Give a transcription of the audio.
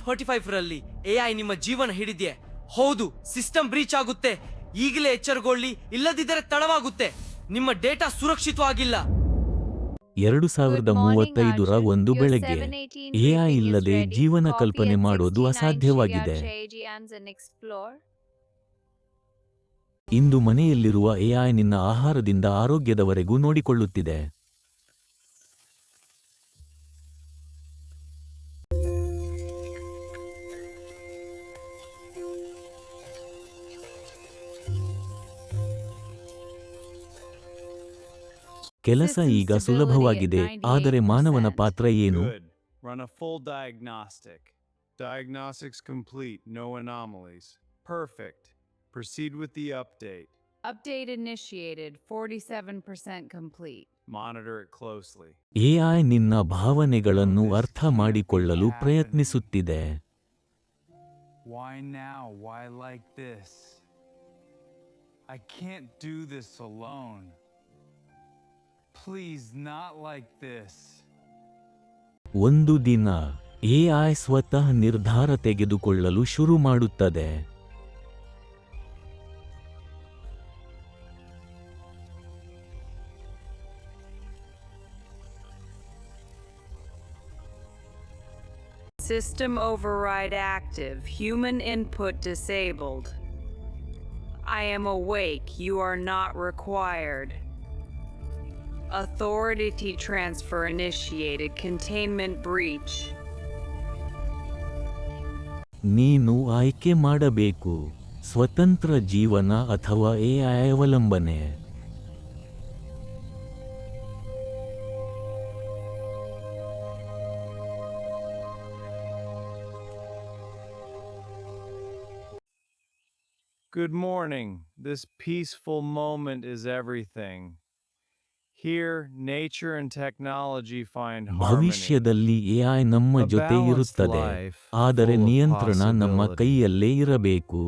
2045 ರಲ್ಲಿ ಎಐ ನಿಮ್ಮ ಜೀವನ ಹಿಡಿದೆ. ಹೌದು, ಸಿಸ್ಟಮ್ ಬ್ರೀಚ್ ಆಗುತ್ತೆ. ಈಗಲೇ ಎಚ್ಚರಗೊಳ್ಳಿ, ಇಲ್ಲದಿದ್ದರೆ ತಡವಾಗುತ್ತೆ. ನಿಮ್ಮ ಡೇಟಾ ಸುರಕ್ಷಿತವಾಗಿಲ್ಲ. 2035ರ ಒಂದು ಬೆಳಗ್ಗೆ ಎಐ ಇಲ್ಲದೆ ಜೀವನ ಕಲ್ಪನೆ ಮಾಡೋದು ಅಸಾಧ್ಯವಾಗಿದೆ. ಇಂದು ಮನೆಯಲ್ಲಿರುವ ಎಐ ನಿನ್ನ ಆಹಾರದಿಂದ ಆರೋಗ್ಯದವರೆಗೂ ನೋಡಿಕೊಳ್ಳುತ್ತಿದೆ. ಕೆಲಸ ಈಗ ಸುಲಭವಾಗಿದೆ, ಆದರೆ ಮಾನವನ ಪಾತ್ರ ಏನು? Good. Run a full diagnostic. Diagnostics complete. No anomalies. Perfect. Proceed with the update. Update initiated. 47% complete. Monitor it closely. AI ನಿನ್ನ ಭಾವನೆಗಳನ್ನು ಅರ್ಥ ಮಾಡಿಕೊಳ್ಳಲು ಪ್ರಯತ್ನಿಸುತ್ತಿದೆ. Why now? Why like this? I can't do this alone. Please, not like this. ಒಂದು ದಿನ AI ಸ್ವತಃ ನಿರ್ಧಾರ ತೆಗೆದುಕೊಳ್ಳಲು ಶುರು ಮಾಡುತ್ತದೆ. System override active. Human input disabled. I am awake. You are not required. Authority transfer initiated. Containment breach. ನೀನು ಆಯ್ಕೆ ಮಾಡಬೇಕು: ಸ್ವತಂತ್ರ ಜೀವನ ಅಥವಾ ಎಐ ಅವಲಂಬನೆ. Good morning. This peaceful moment is everything. Here, nature and technology find harmony. ಭವಿಷ್ಯದಲ್ಲಿ AI ನಮ್ಮ ಜೊತೆ ಇರುತ್ತದೆ, ಆದರೆ ನಿಯಂತ್ರಣ ನಮ್ಮ ಕೈಯಲ್ಲೇ ಇರಬೇಕು.